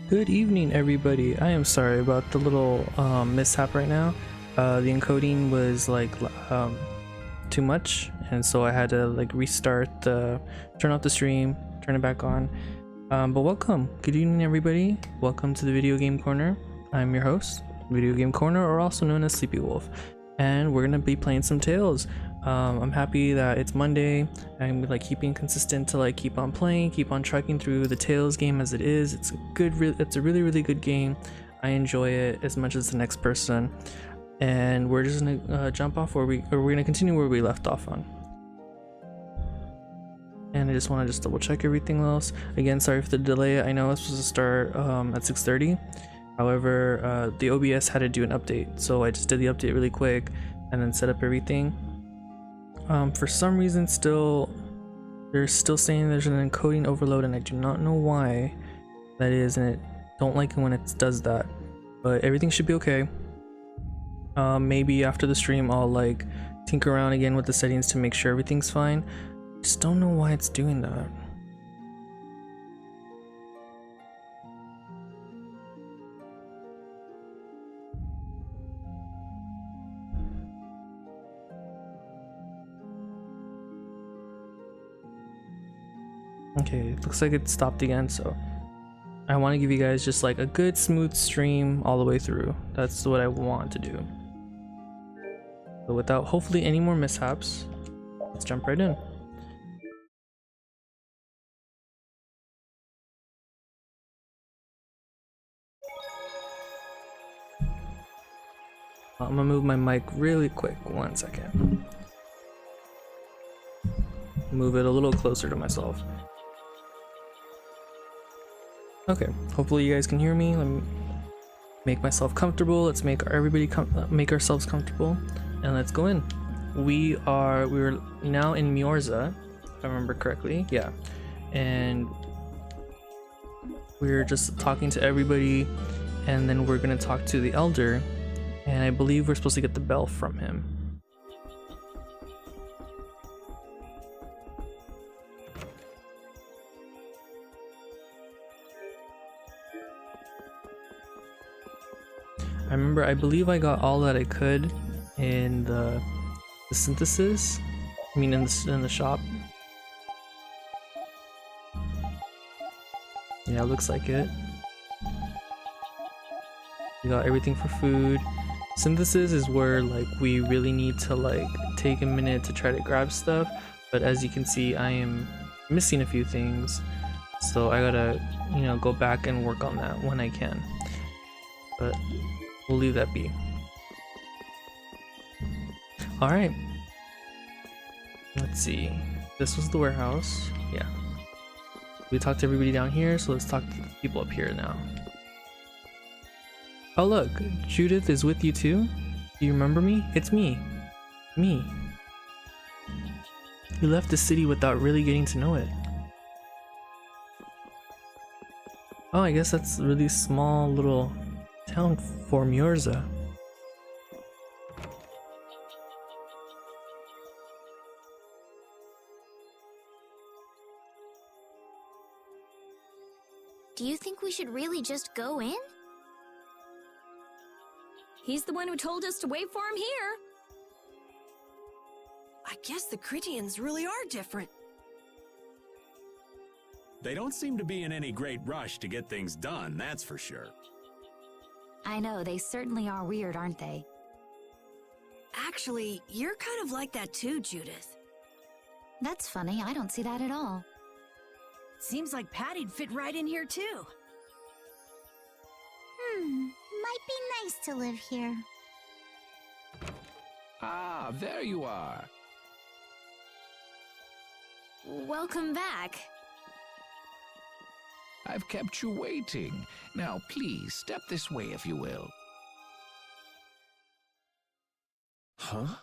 Good evening, everybody. I am sorry about the little mishap right now. The encoding was like too much, and so I had to like restart turn off the stream, turn it back on. But welcome, good evening, everybody. Welcome to the Video Game Corner. I'm your host, Video Game Corner, or also known as Sleepy Wolf, and we're gonna be playing some Tales. I'm happy that it's Monday. I'm like keeping consistent to like keep on playing, keep on trucking through the Tales game as it is. It's a really good game. I enjoy it as much as the next person, and we're just gonna jump off we're gonna continue where we left off on. And I just want to double check everything else. Again, sorry for the delay. I know I was supposed to start at 6:30. However, the OBS had to do an update, so I just did the update really quick and then set up everything. For some reason, they're still saying there's an encoding overload, and I do not know why that is, and I don't like it when it does that. But everything should be okay. Maybe after the stream, I'll like tinker around again with the settings to make sure everything's fine. Just don't know why it's doing that. Okay, it looks like it stopped again, so I want to give you guys just like a good smooth stream all the way through. That's what I want to do. So without hopefully any more mishaps, let's jump right in. I'm gonna move my mic really quick, 1 second. Move it a little closer to myself. Okay, hopefully you guys can hear me. Let me make myself comfortable. Let's make make ourselves comfortable, and let's go in. We're now in Miorza, if I remember correctly. Yeah, and we're just talking to everybody, and then we're gonna talk to the elder, and I believe we're supposed to get the bell from him. I believe I got all that I could in the synthesis. I mean, in the shop. Yeah, looks like it. We got everything for food. Synthesis is where like we really need to like take a minute to try to grab stuff, but as you can see, I am missing a few things, so I gotta, you know, go back and work on that when I can. But we'll leave that be. Alright. Let's see. This was the warehouse. Yeah. We talked to everybody down here, so let's talk to the people up here now. Oh look, Judith is with you too? Do you remember me? It's me. Me. You left the city without really getting to know it. Oh, I guess that's a really small little town for Miorza. Do you think we should really just go in? He's the one who told us to wait for him here. I guess the Critians really are different. They don't seem to be in any great rush to get things done, that's for sure. I know, they certainly are weird, aren't they? Actually, you're kind of like that too, Judith. That's funny, I don't see that at all. Seems like Patty'd fit right in here too. Might be nice to live here. Ah, there you are. Welcome back. I've kept you waiting. Now, please, step this way if you will. Huh?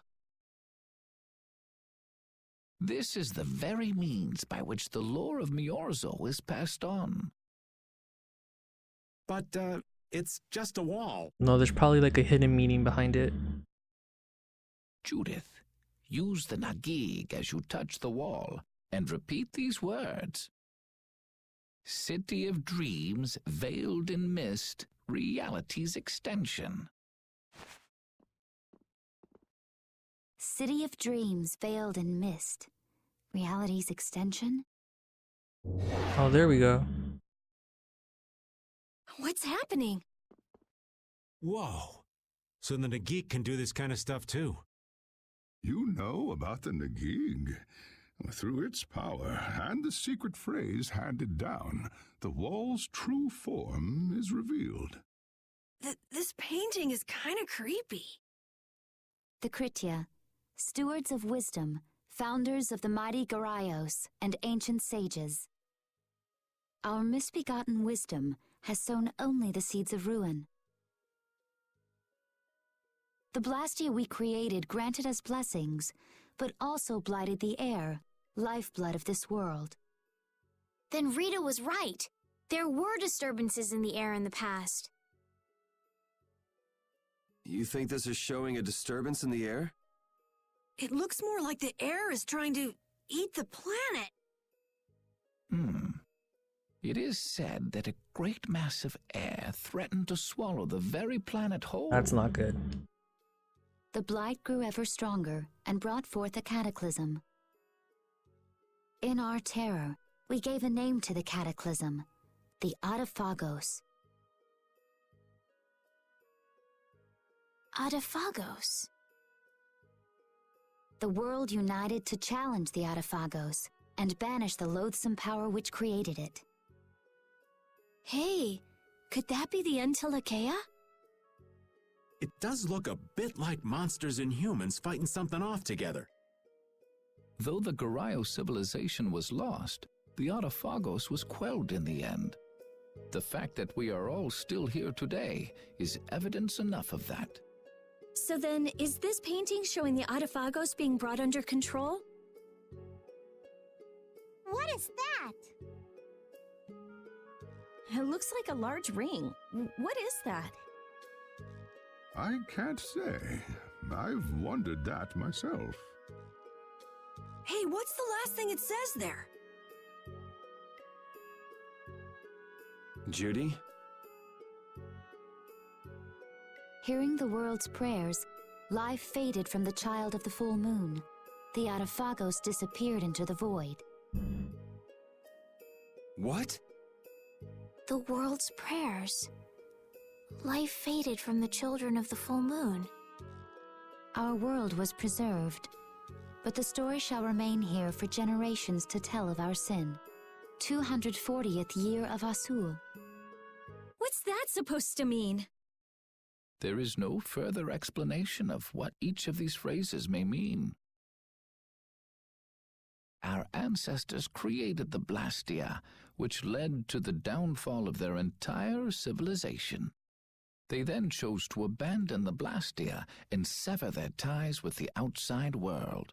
This is the very means by which the lore of Miorzo is passed on. But, it's just a wall. No, there's probably like a hidden meaning behind it. Judith, use the Nagig as you touch the wall, and repeat these words. City of dreams, veiled in mist, reality's extension. City of dreams veiled in mist. Reality's extension? Oh, there we go. What's happening? Whoa. So the Nagik can do this kind of stuff too. You know about the Nagig. Through its power and the secret phrase handed down, the wall's true form is revealed. This painting is kind of creepy. The Kritya, stewards of wisdom, founders of the mighty Garayos and ancient sages. Our misbegotten wisdom has sown only the seeds of ruin. The Blastia we created granted us blessings, but also blighted the air, lifeblood of this world. Then Rita was right. There were disturbances in the air in the past. You think this is showing a disturbance in the air? It looks more like the air is trying to eat the planet. It is said that a great mass of air threatened to swallow the very planet whole. That's not good. The blight grew ever stronger and brought forth a cataclysm. In our terror, we gave a name to the cataclysm, the Adaphagos. Adaphagos. The world united to challenge the Adaphagos and banish the loathsome power which created it. Hey, could that be the Entelakea? It does look a bit like monsters and humans fighting something off together. Though the Garayo civilization was lost, the Adaphagos was quelled in the end. The fact that we are all still here today is evidence enough of that. So then, is this painting showing the Adaphagos being brought under control? What is that? It looks like a large ring. What is that? I can't say. I've wondered that myself. Hey, what's the last thing it says there? Judy? Hearing the world's prayers, life faded from the child of the full moon. The Adaphagos disappeared into the void. What? The world's prayers. Life faded from the children of the full moon. Our world was preserved, but the story shall remain here for generations to tell of our sin. 240th year of Asul. What's that supposed to mean? There is no further explanation of what each of these phrases may mean. Our ancestors created the Blastia, which led to the downfall of their entire civilization. They then chose to abandon the Blastia and sever their ties with the outside world.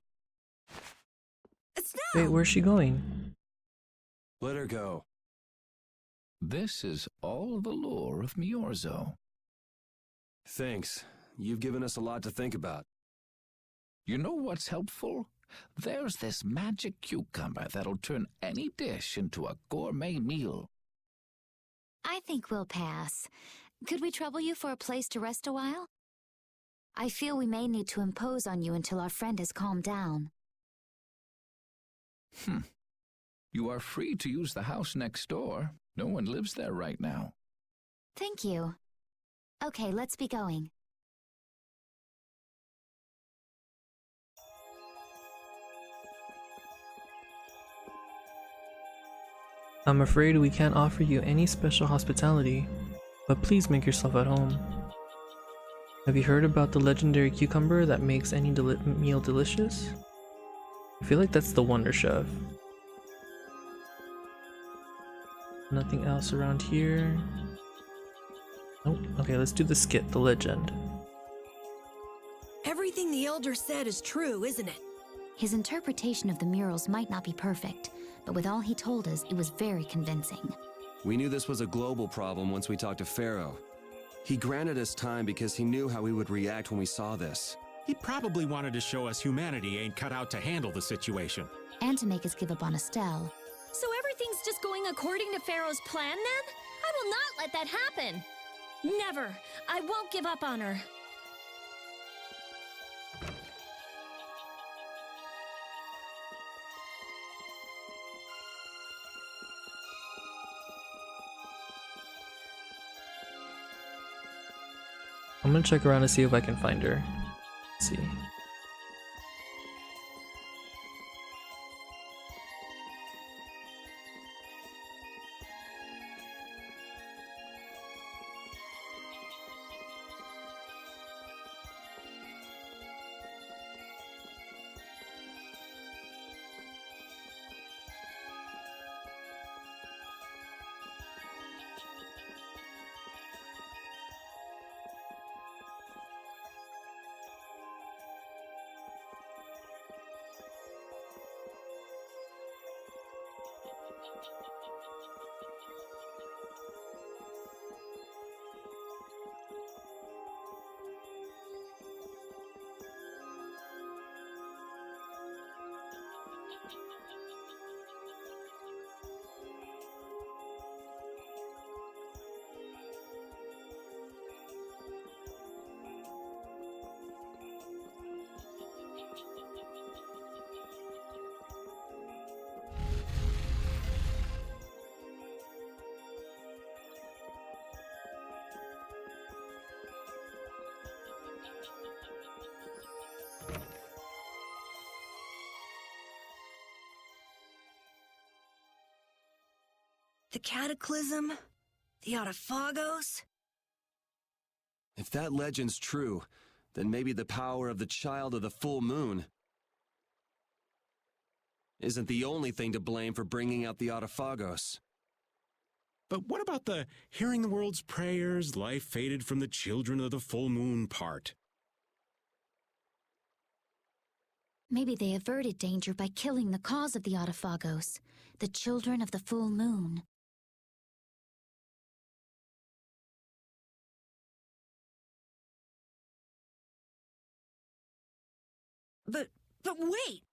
Wait, where's she going? Let her go. This is all the lore of Miorzo. Thanks. You've given us a lot to think about. You know what's helpful? There's this magic cucumber that'll turn any dish into a gourmet meal. I think we'll pass. Could we trouble you for a place to rest a while? I feel we may need to impose on you until our friend has calmed down. You are free to use the house next door. No one lives there right now. Thank you. Okay, let's be going. I'm afraid we can't offer you any special hospitality, but please make yourself at home. Have you heard about the legendary cucumber that makes any meal delicious? I feel like that's the Wonder Chef. Nothing else around here. Nope. Okay, let's do the skit, the legend. Everything the Elder said is true, isn't it? His interpretation of the murals might not be perfect, but with all he told us, it was very convincing. We knew this was a global problem once we talked to Pharaoh. He granted us time because he knew how we would react when we saw this. He probably wanted to show us humanity ain't cut out to handle the situation. And to make us give up on Estelle. So everything everything's just going according to Pharaoh's plan then? I will not let that happen. Never. I won't give up on her. I'm gonna check around to see if I can find her. Let's see. The Cataclysm? The Autophagos? If that legend's true, then maybe the power of the child of the full moon isn't the only thing to blame for bringing out the Autophagos. But what about the hearing the world's prayers, life faded from the children of the full moon part? Maybe they averted danger by killing the cause of the Autophagos, the children of the full moon. But wait!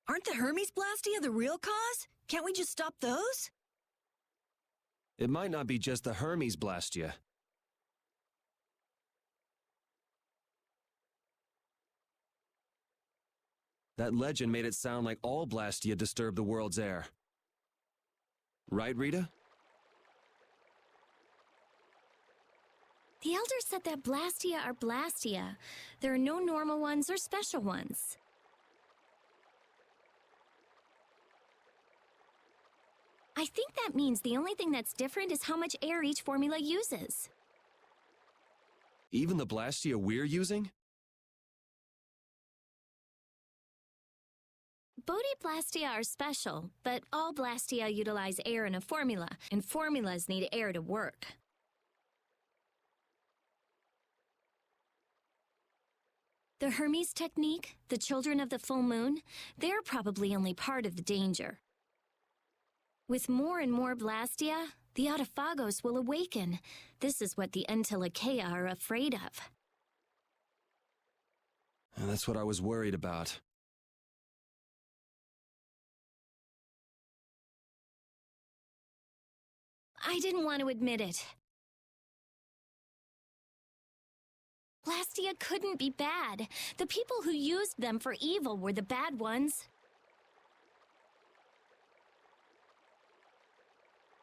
Aren't the Hermes Blastia the real cause? Can't we just stop those? It might not be just the Hermes Blastia. That legend made it sound like all Blastia disturb the world's air. Right, Rita? The Elder said that Blastia are Blastia. There are no normal ones or special ones. I think that means the only thing that's different is how much air each formula uses. Even the Blastia we're using? Blastia are special, but all Blastia utilize air in a formula, and formulas need air to work. The Hermes technique, the children of the full moon, they're probably only part of the danger. With more and more Blastia, the Autophagos will awaken. This is what the Entelekea are afraid of. And that's what I was worried about. I didn't want to admit it. Blastia couldn't be bad. The people who used them for evil were the bad ones.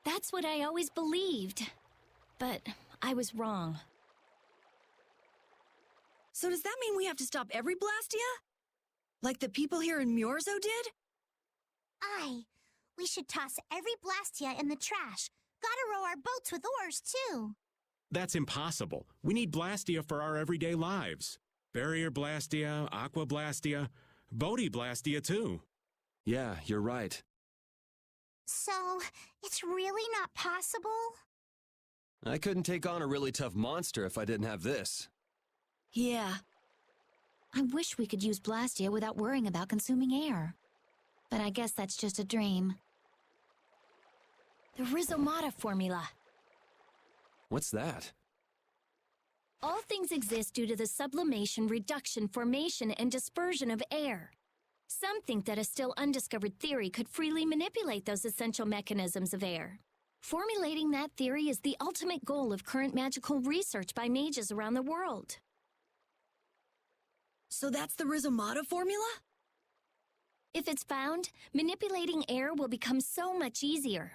That's what I always believed. But I was wrong. So does that mean we have to stop every Blastia? Like the people here in Myorzo did? Aye. We should toss every Blastia in the trash. Gotta row our boats with oars, too. That's impossible. We need Blastia for our everyday lives. Barrier Blastia, Aqua Blastia, Bodhi Blastia too. Yeah, you're right. So, it's really not possible? I couldn't take on a really tough monster if I didn't have this. Yeah. I wish we could use Blastia without worrying about consuming air. But I guess that's just a dream. The Rhizomata formula. What's that? All things exist due to the sublimation, reduction, formation, and dispersion of air. Some think that a still undiscovered theory could freely manipulate those essential mechanisms of air. Formulating that theory is the ultimate goal of current magical research by mages around the world. So that's the Rhizomata formula? If it's found, manipulating air will become so much easier.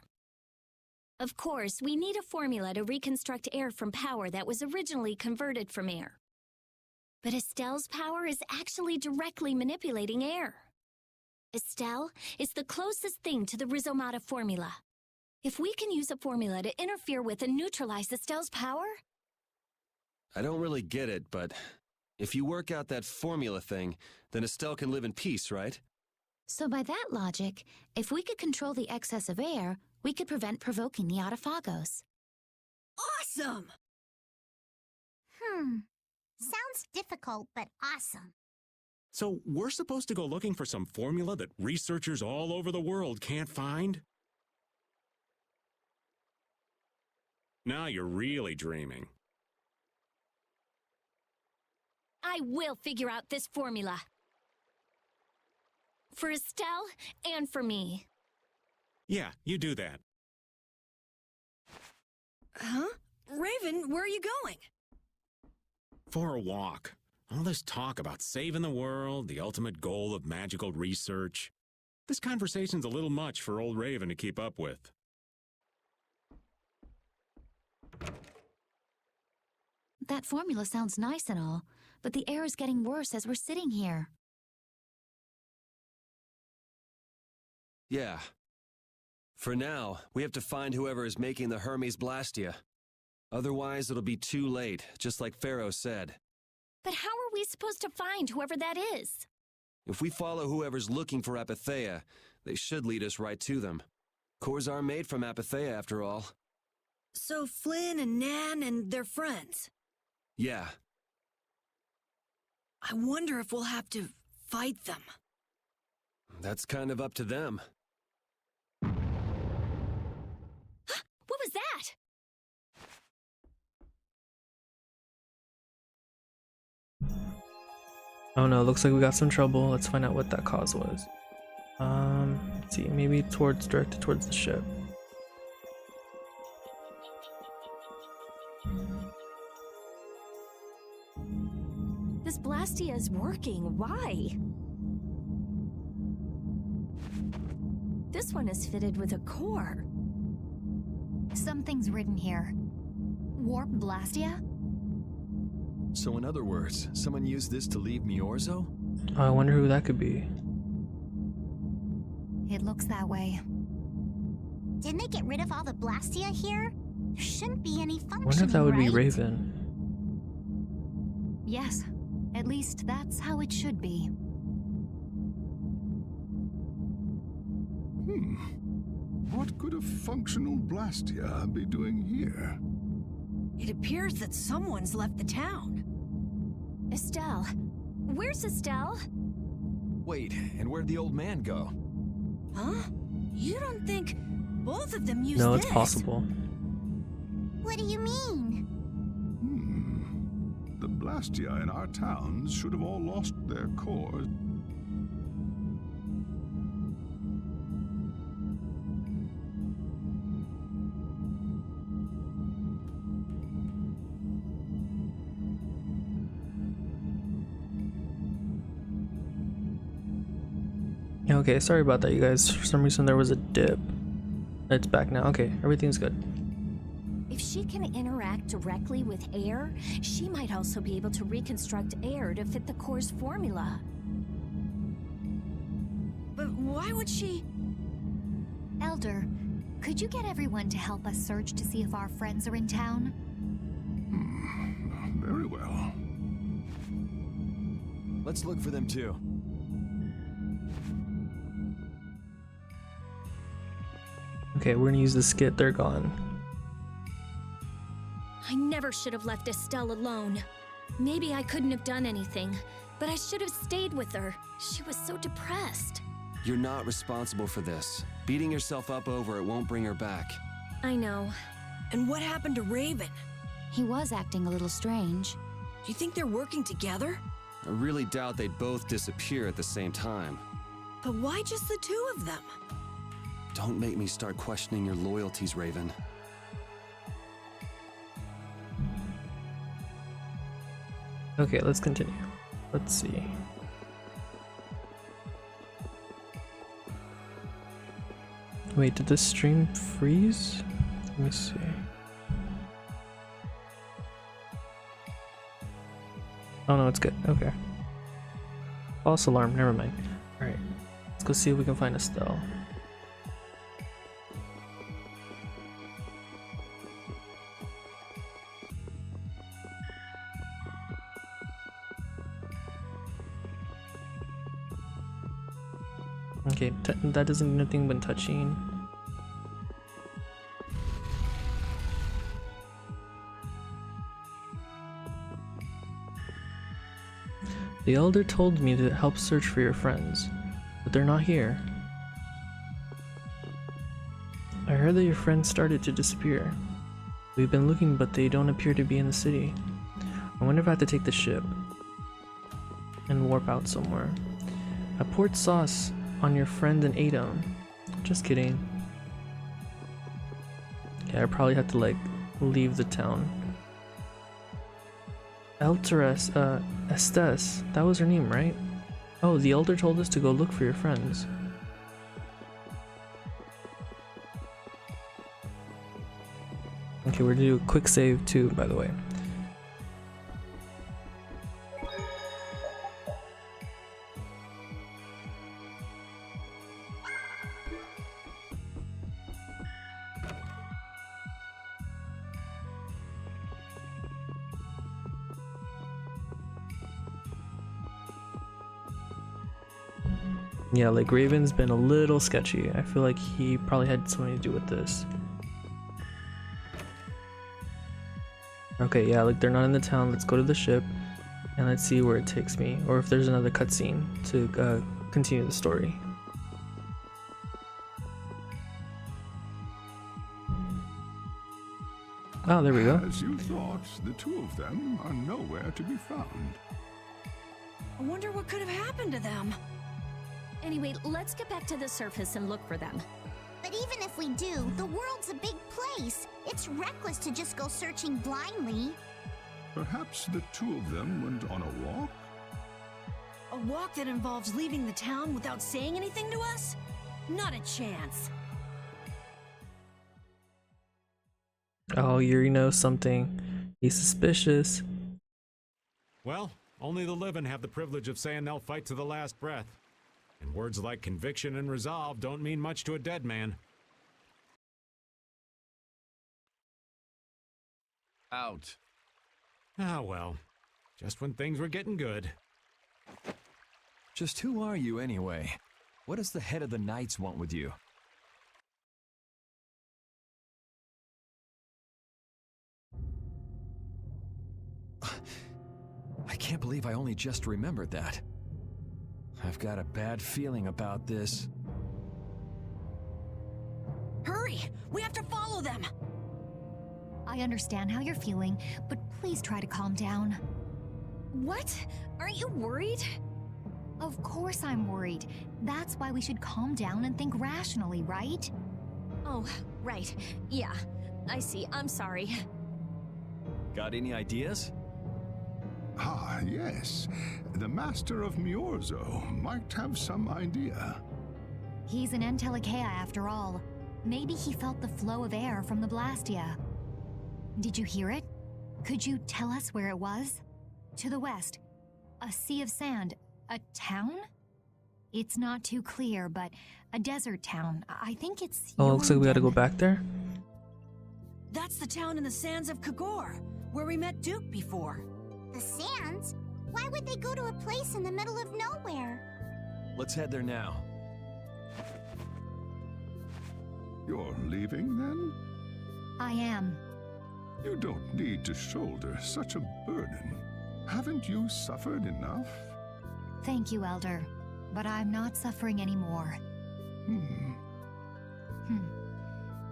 Of course, we need a formula to reconstruct air from power that was originally converted from air. But Estelle's power is actually directly manipulating air. Estelle is the closest thing to the Rhizomata formula. If we can use a formula to interfere with and neutralize Estelle's power... I don't really get it, but if you work out that formula thing, then Estelle can live in peace, right? So by that logic, if we could control the excess of air, we could prevent provoking the Autophagos. Awesome! Sounds difficult, but awesome. So we're supposed to go looking for some formula that researchers all over the world can't find? Now you're really dreaming. I will figure out this formula. For Estelle and for me. Yeah, you do that. Huh? Raven, where are you going? For a walk. All this talk about saving the world, the ultimate goal of magical research. This conversation's a little much for old Raven to keep up with. That formula sounds nice and all, but the air is getting worse as we're sitting here. Yeah. For now, we have to find whoever is making the Hermes Blastia. Otherwise, it'll be too late, just like Pharaoh said. But how are we supposed to find whoever that is? If we follow whoever's looking for Apatheia, they should lead us right to them. Cores are made from Apatheia, after all. So Flynn and Nan and their friends. Yeah. I wonder if we'll have to fight them. That's kind of up to them. What was that? Oh no, looks like we got some trouble. Let's find out what that cause was. Let's see, maybe directed towards the ship. This Blastia is working. Why? This one is fitted with a core. Something's written here. Warp Blastia? So in other words, someone used this to leave Miorzo? Oh, I wonder who that could be. It looks that way. Didn't they get rid of all the Blastia here? There shouldn't be any I functioning, wonder if that would be right? Raven. Yes, at least that's how it should be. What could a functional Blastia be doing here? It appears that someone's left the town. Estelle. Where's Estelle? Wait, and where'd the old man go? Huh? You don't think both of them used No, this? it's possible. What do you mean? The Blastia in our towns should have all lost their cores. Okay, sorry about that, you guys. For some reason, there was a dip. It's back now. Okay, everything's good. If she can interact directly with air, she might also be able to reconstruct air to fit the core's formula. But why would she... Elder, could you get everyone to help us search to see if our friends are in town? Very well. Let's look for them too. Okay, we're gonna use the skit. They're gone. I never should have left Estelle alone. Maybe I couldn't have done anything, but I should have stayed with her. She was so depressed. You're not responsible for this. Beating yourself up over it won't bring her back. I know. And what happened to Raven? He was acting a little strange. Do you think they're working together? I really doubt they'd both disappear at the same time. But why just the two of them? Don't make me start questioning your loyalties, Raven. Okay, let's continue. Let's see. Wait, did this stream freeze? Let me see. Oh no, it's good. Okay. False alarm, never mind. Alright, let's go see if we can find Estelle. Okay, that doesn't do nothing but touching. The elder told me to help search for your friends, but they're not here. I heard that your friends started to disappear. We've been looking, but they don't appear to be in the city. I wonder if I have to take the ship and warp out somewhere. I poured sauce on your friend and ate him. Just kidding. Yeah, I probably have to like leave the town. Elteres, Estes, that was her name, right? Oh, the elder told us to go look for your friends. Okay, we're gonna do a quick save too, by the way. Yeah, like Raven's been a little sketchy. I feel like he probably had something to do with this. Okay, yeah, like they're not in the town. Let's go to the ship and let's see where it takes me, or if there's another cutscene to continue the story. Oh, there we go. As you thought, the two of them are nowhere to be found. I wonder what could have happened to them. Anyway, let's get back to the surface and look for them. But even if we do, the world's a big place. It's reckless to just go searching blindly. Perhaps the two of them went on a walk? A walk that involves leaving the town without saying anything to us? Not a chance. Oh, Yuri knows something. He's suspicious. Well, only the living have the privilege of saying they'll fight to the last breath. And words like conviction and resolve don't mean much to a dead man. Out. Ah, well. Just when things were getting good. Just who are you anyway? What does the head of the Knights want with you? I can't believe I only just remembered that. I've got a bad feeling about this. Hurry! We have to follow them! I understand how you're feeling, but please try to calm down. What? Aren't you worried? Of course I'm worried. That's why we should calm down and think rationally, right? Oh, right. Yeah, I see. I'm sorry. Got any ideas? Ah, yes. The Master of Miorzo might have some idea. He's an Entelekea after all. Maybe he felt the flow of air from the Blastia. Did you hear it? Could you tell us where it was? To the west. A sea of sand. A town? It's not too clear, but a desert town. I think it's... Oh, looks like we gotta go back there. That's the town in the sands of Kagor, where we met Duke before. The sands? Why would they go to a place in the middle of nowhere? Let's head there now. You're leaving, then? I am. You don't need to shoulder such a burden. Haven't you suffered enough? Thank you, Elder. But I'm not suffering anymore.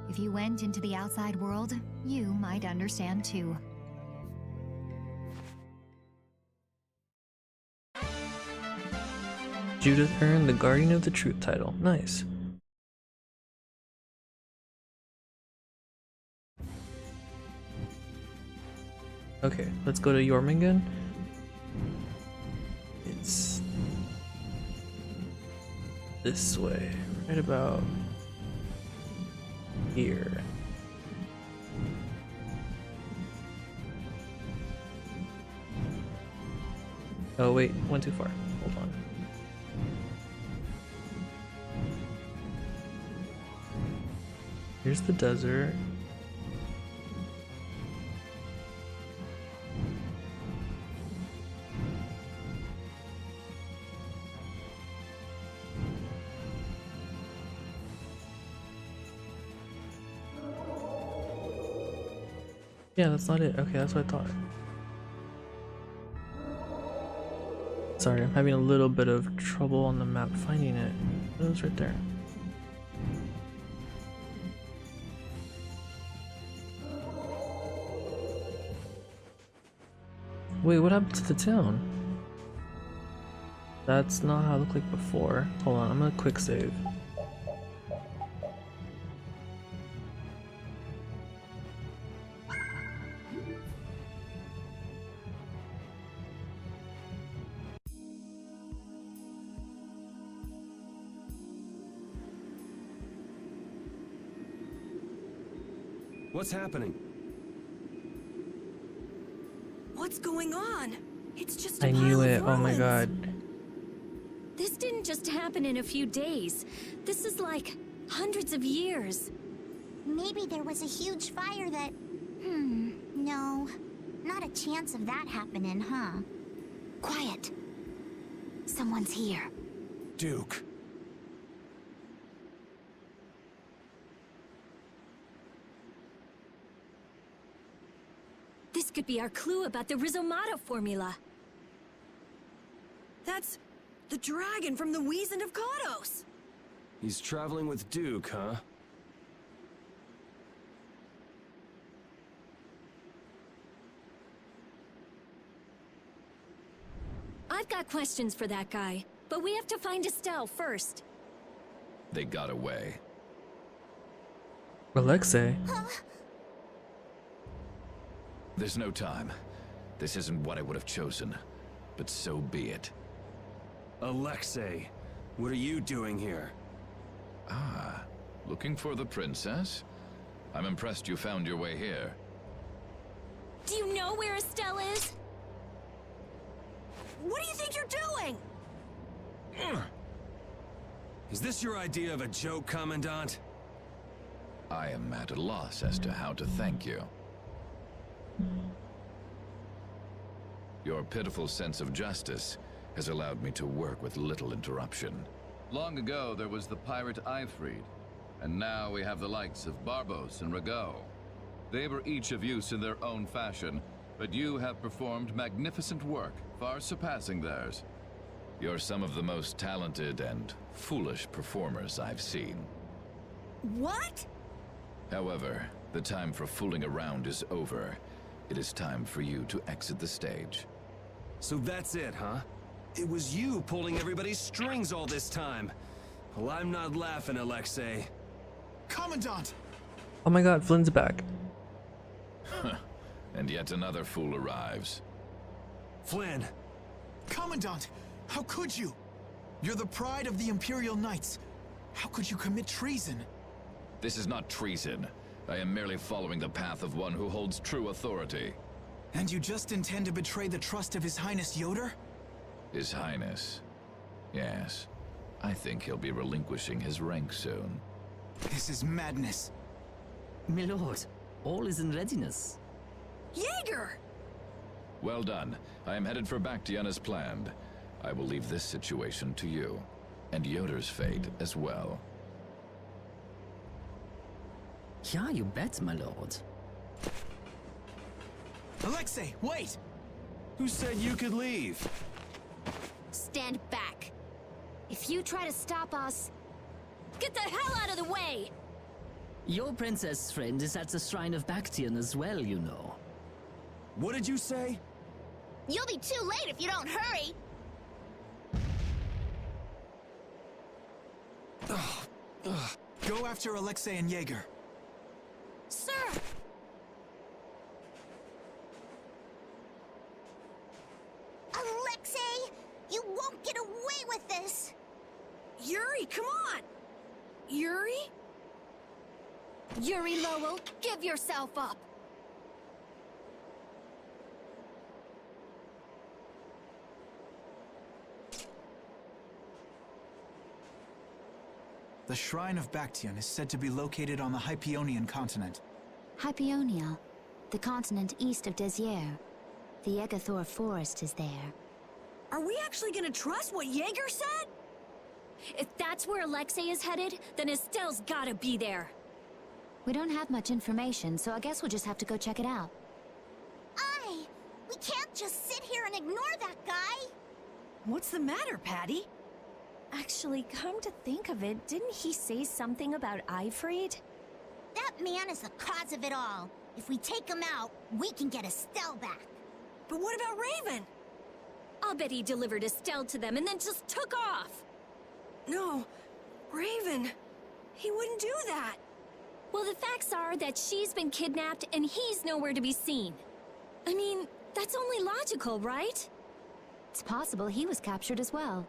If you went into the outside world, you might understand too. Judith earned the Guardian of the Truth title. Nice. Okay, let's go to Jormungand. It's this way, right about here. Oh wait, went too far. Hold on. Here's the desert. Yeah, that's not it. Okay, that's what I thought. Sorry, I'm having a little bit of trouble on the map finding it. It was right there. Wait, what happened to the town? That's not how it looked like before. Hold on, I'm gonna quick save. What's happening? What's going on? It's just I a knew pile it. of Oh my ruins. god. This didn't just happen in a few days. This is like hundreds of years. Maybe there was a huge fire that... no. Not a chance of that happening, huh? Quiet. Someone's here. Duke. This could be our clue about the Rizomata formula. That's the dragon from the Weasand of Kodos. He's traveling with Duke, huh? I've got questions for that guy, but we have to find Estelle first. They got away. Alexei. There's no time. This isn't what I would have chosen, but so be it. Alexei, what are you doing here? Ah, looking for the princess? I'm impressed you found your way here. Do you know where Estelle is? What do you think you're doing? Is this your idea of a joke, Commandant? I am at a loss as to how to thank you. Your pitiful sense of justice has allowed me to work with little interruption. Long ago, there was the pirate Eifried, and now we have the likes of Barbos and Rago. They were each of use in their own fashion, but you have performed magnificent work, far surpassing theirs. You're some of the most talented and foolish performers I've seen. What? However, the time for fooling around is over. It is time for you to exit the stage. So that's it, huh? It was you pulling everybody's strings all this time. Well, I'm not laughing, Alexei. Commandant! Oh my god, Flynn's back. And yet another fool arrives. Flynn! Commandant! How could you? You're the pride of the Imperial Knights. How could you commit treason? This is not treason. I am merely following the path of one who holds true authority. And you just intend to betray the trust of His Highness Yoder? His Highness. Yes. I think he'll be relinquishing his rank soon. This is madness. My lord, all is in readiness. Jaeger! Well done. I am headed for Bactian as planned. I will leave this situation to you. And Yoder's fate as well. Yeah, you bet, my lord. Alexei, wait! Who said you could leave? Stand back. If you try to stop us... Get the hell out of the way! Your princess friend is at the Shrine of Bactian as well, you know. What did you say? You'll be too late if you don't hurry! after Alexei and Jaeger. Sir! Alexei, you won't get away with this! Yuri, come on! Yuri? Yuri Lowell, give yourself up! The Shrine of Bactian is said to be located on the Hypionian continent. Hypionia, the continent east of Desier. The Egathor forest is there. Are we actually gonna trust what Jaeger said? If that's where Alexei is headed, then Estelle's gotta be there. We don't have much information, so I guess we'll just have to go check it out. We can't just sit here and ignore that guy! What's the matter, Patty? Actually, come to think of it, didn't he say something about Eifried? That man is the cause of it all. If we take him out, we can get Estelle back. But what about Raven? I'll bet he delivered Estelle to them and then just took off! No, Raven. He wouldn't do that. Well, the facts are that she's been kidnapped and he's nowhere to be seen. I mean, that's only logical, right? It's possible he was captured as well.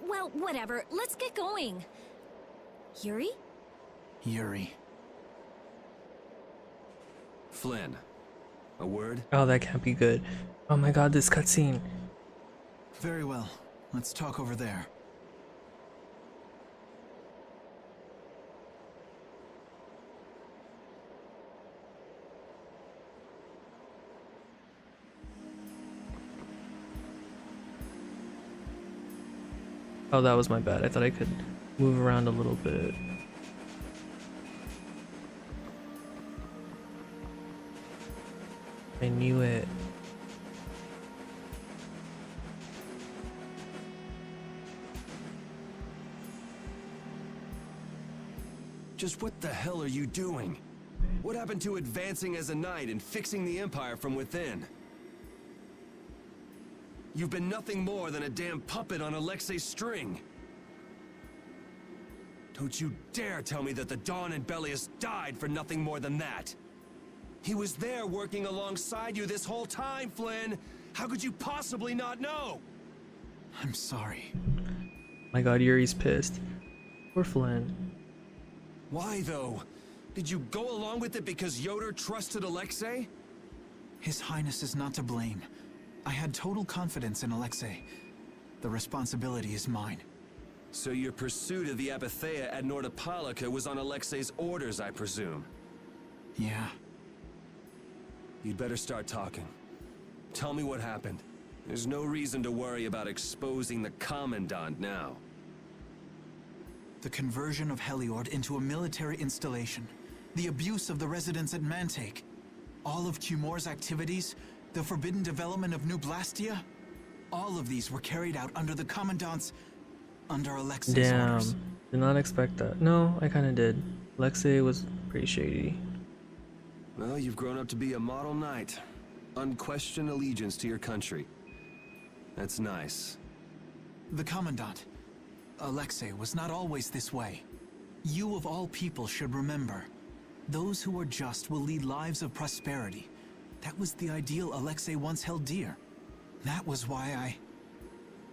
Well, whatever. Let's get going. Yuri? Yuri. Flynn, a word? Oh, that can't be good. Oh my god, this cutscene. Very well. Let's talk over there. Oh, that was my bad. I thought I could move around a little bit. I knew it. Just what the hell are you doing? What happened to advancing as a knight and fixing the Empire from within? You've been nothing more than a damn puppet on Alexei's string. Don't you dare tell me that the Dawn and Bellius died for nothing more than that. He was there working alongside you this whole time, Flynn. How could you possibly not know? I'm sorry. My god, Yuri's pissed. Poor Flynn. Why, though? Did you go along with it because Yoder trusted Alexei? His Highness is not to blame. I had total confidence in Alexei. The responsibility is mine. So your pursuit of the Apatheia at Nordapalika was on Alexei's orders, I presume? Yeah. You'd better start talking. Tell me what happened. There's no reason to worry about exposing the Commandant now. The conversion of Heliord into a military installation. The abuse of the residents at Mantake. All of Cumor's activities. The forbidden development of New Blastia. All of these were carried out under the Commandant's... under Alexei's orders. Damn. Did not expect that. No, I kinda did. Alexei was pretty shady. Well, you've grown up to be a model knight. Unquestioned allegiance to your country. That's nice. The Commandant, Alexei, was not always this way. You of all people should remember. Those who are just will lead lives of prosperity. That was the ideal Alexei once held dear. That was why I...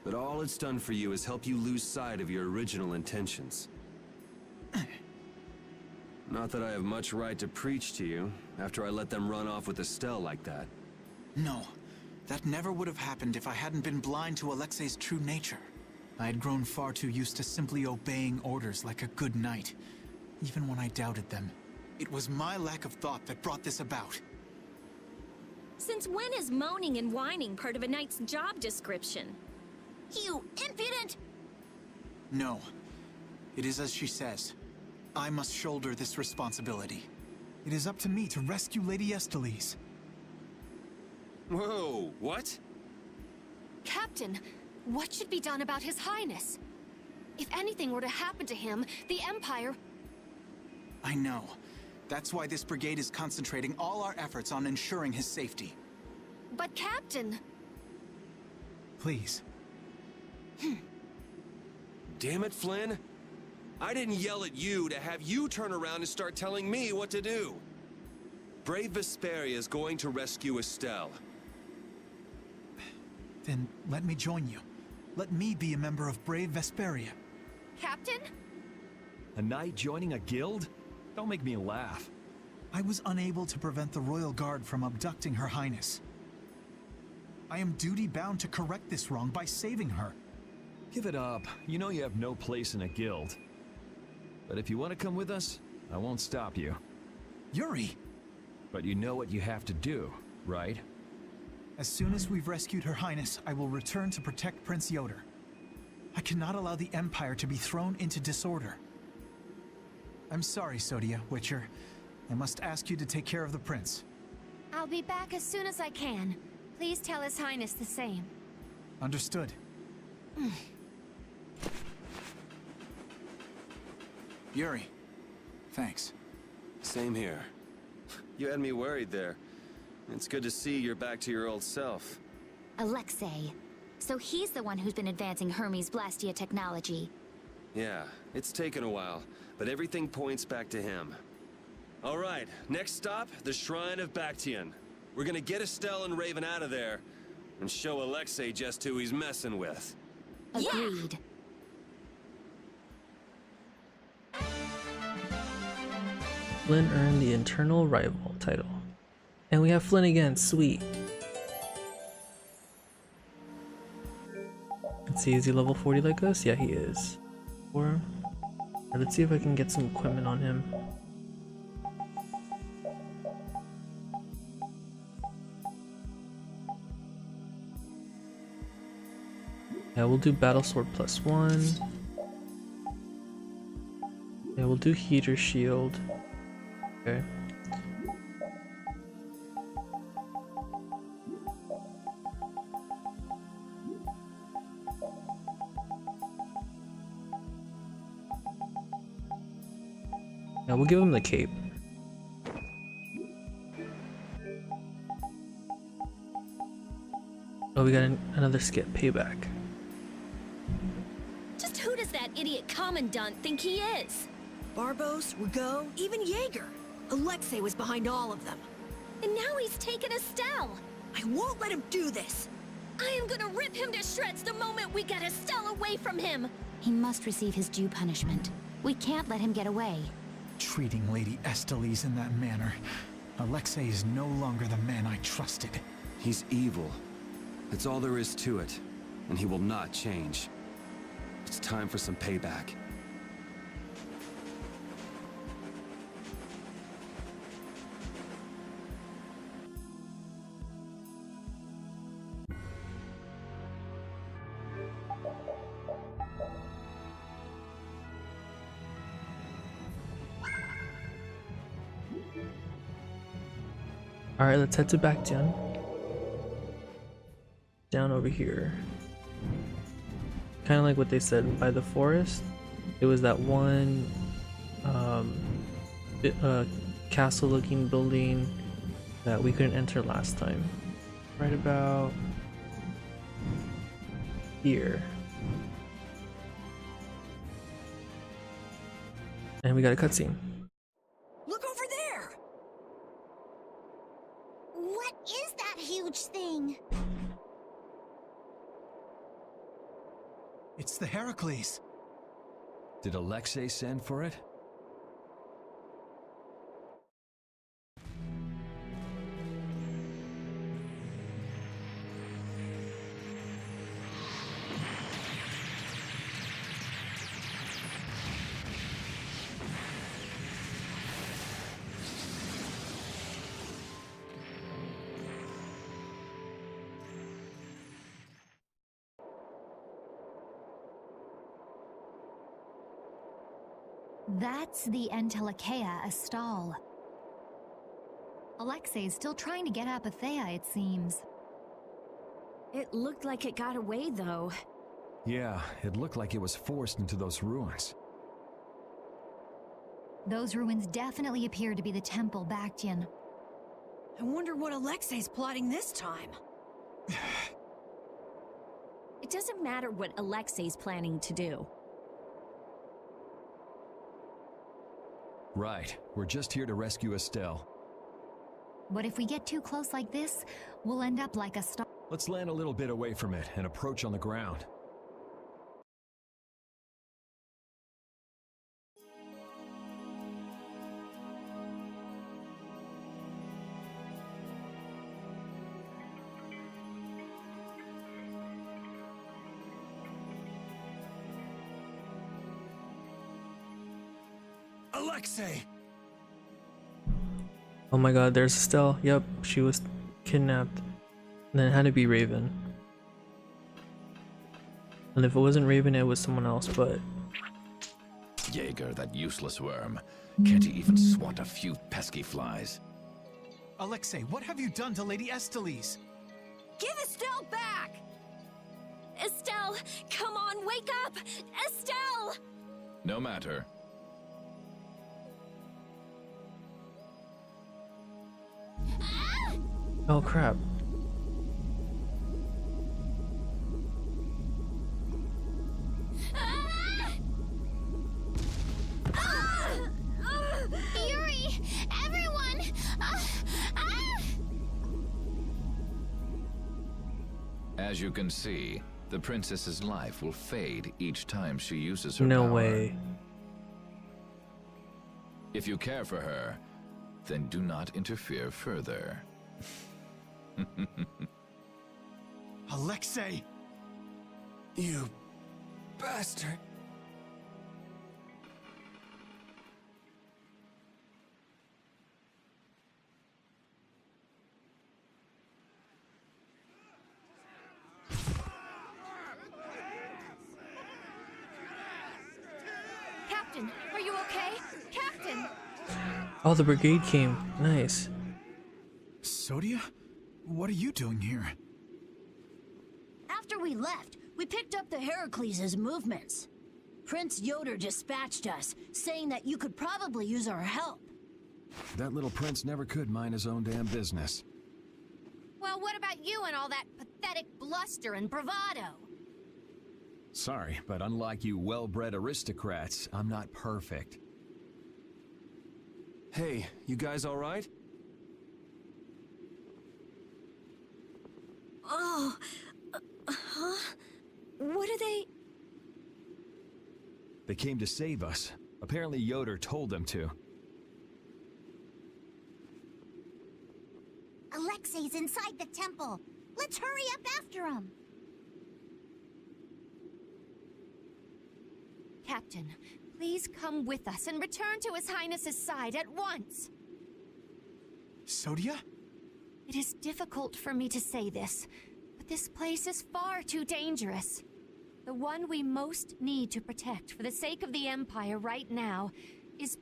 But all it's done for you is help you lose sight of your original intentions. Not that I have much right to preach to you, after I let them run off with Estelle like that. No, that never would have happened if I hadn't been blind to Alexei's true nature. I had grown far too used to simply obeying orders like a good knight, even when I doubted them. It was my lack of thought that brought this about. Since when is moaning and whining part of a knight's job description? You impudent! No. It is as she says. I must shoulder this responsibility. It is up to me to rescue Lady Estellise. Whoa, what? Captain, what should be done about His Highness? If anything were to happen to him, the Empire... I know. That's why this brigade is concentrating all our efforts on ensuring his safety. But Captain... Please. Damn it, Flynn. I didn't yell at you to have you turn around and start telling me what to do. Brave Vesperia is going to rescue Estelle. Then let me join you. Let me be a member of Brave Vesperia. Captain? A knight joining a guild? Don't make me laugh. I was unable to prevent the Royal Guard from abducting Her Highness. I am duty-bound to correct this wrong by saving her. Give it up. You know you have no place in a guild. But if you want to come with us, I won't stop you. Yuri! But you know what you have to do, right? As soon as we've rescued Her Highness, I will return to protect Prince Yoder. I cannot allow the Empire to be thrown into disorder. I'm sorry, Sodia, Witcher. I must ask you to take care of the prince. I'll be back as soon as I can. Please tell His Highness the same. Understood. Yuri, thanks. Same here. You had me worried there. It's good to see you're back to your old self. Alexei. So he's the one who's been advancing Hermes Blastia technology. Yeah, it's taken a while, but everything points back to him. All right, next stop, the Shrine of Bactian. We're gonna get Estelle and Raven out of there, and show Alexei just who he's messing with. Agreed. Flynn earned the Eternal Rival title. And we have Flynn again, sweet. Let's see, is he level 40 like us? Yeah, he is. Or let's see if I can get some equipment on him. Yeah, we'll do Battle Sword +1. Yeah, we'll do Heater Shield. Okay. Yeah, we'll give him the cape. Oh, we got another skip, payback. Just who does that idiot commandant think he is? Barbos, Rigaud, even Jaeger. Alexei was behind all of them. And now he's taken Estelle. I won't let him do this. I am gonna rip him to shreds the moment we get Estelle away from him. He must receive his due punishment. We can't let him get away. Treating Lady Estellise in that manner. Alexei is no longer the man I trusted. He's evil. That's all there is to it, and he will not change. It's time for some payback. Alright, let's head to Bactian. Down over here. Kind of like what they said, by the forest. It was that one castle looking building that we couldn't enter last time. Right about here. And we got a cutscene. Look over there! What is that huge thing? It's the Heracles. Did Alexei send for it? That's the Entelekea Astal. Alexei's still trying to get Apathea, it seems. It looked like it got away, though. Yeah, it looked like it was forced into those ruins. Those ruins definitely appear to be the Temple Bactian. I wonder what Alexei's plotting this time. It doesn't matter what Alexei's planning to do. Right. We're just here to rescue Estelle. But if we get too close like this, we'll end up like a star. Let's land a little bit away from it and approach on the ground. Alexei! Oh my god, there's Estelle. Yep, she was kidnapped. And then it had to be Raven. And if it wasn't Raven, it was someone else, but... Jaeger, that useless worm. Can't he even swat a few pesky flies? Alexei, what have you done to Lady Estellise? Give Estelle back! Estelle, come on, wake up! Estelle! No matter. Oh crap. Yuri! Everyone! As you can see, the princess's life will fade each time she uses her No power. way. If you care for her, then do not interfere further. Alexei! You bastard. Captain, are you okay? Captain! Oh, the brigade came. Nice. Sodia? What are you doing here? After we left, we picked up the Heracles' movements. Prince Yoder dispatched us, saying that you could probably use our help. That little prince never could mind his own damn business. Well, what about you and all that pathetic bluster and bravado? Sorry, but unlike you well-bred aristocrats, I'm not perfect. Hey, you guys all right? Oh, huh? What are they? They came to save us. Apparently Yoder told them to. Alexei's inside the temple. Let's hurry up after him. Captain, please come with us and return to His Highness's side at once. Sodia? It is difficult for me to say this, but this place is far too dangerous. The one we most need to protect for the sake of the Empire right now is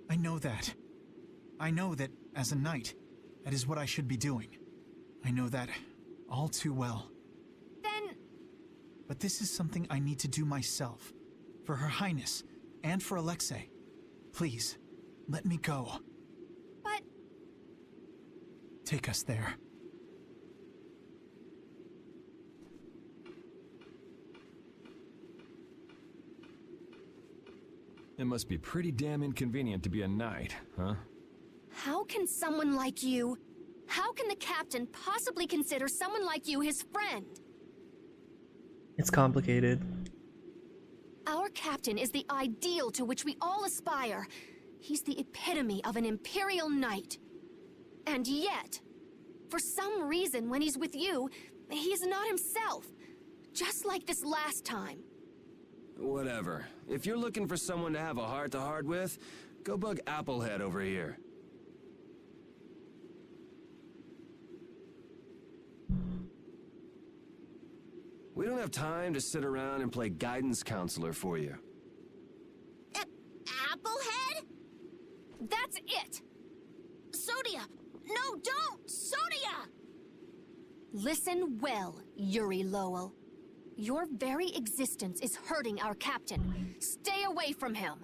I know that. I know that, as a knight, that is what I should be doing. I know that all too well. Then... But this is something I need to do myself. For Her Highness, and for Alexei. Please, let me go. But... Take us there. It must be pretty damn inconvenient to be a knight, huh? How can someone like you... How can the captain possibly consider someone like you his friend? It's complicated. Our captain is the ideal to which we all aspire. He's the epitome of an imperial knight. And yet, for some reason when he's with you, he's not himself. Just like this last time. Whatever. If you're looking for someone to have a heart-to-heart with, go bug Applehead over here. We don't have time to sit around and play guidance counselor for you. Applehead? That's it! Sodia! No, don't! Sodia! Listen well, Yuri Lowell. Your very existence is hurting our captain. Stay away from him.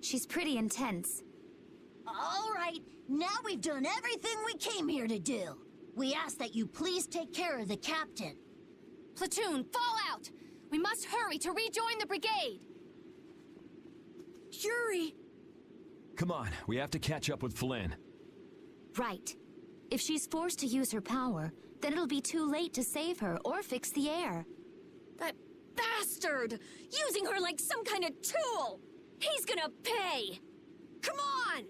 She's pretty intense. All right, now we've done everything we came here to do. We ask that you please take care of the captain. Platoon, fall out! We must hurry to rejoin the brigade! Yuri! Come on, we have to catch up with Flynn. Right. If she's forced to use her power, then it'll be too late to save her or fix the air. That bastard! Using her like some kind of tool! He's gonna pay! Come on!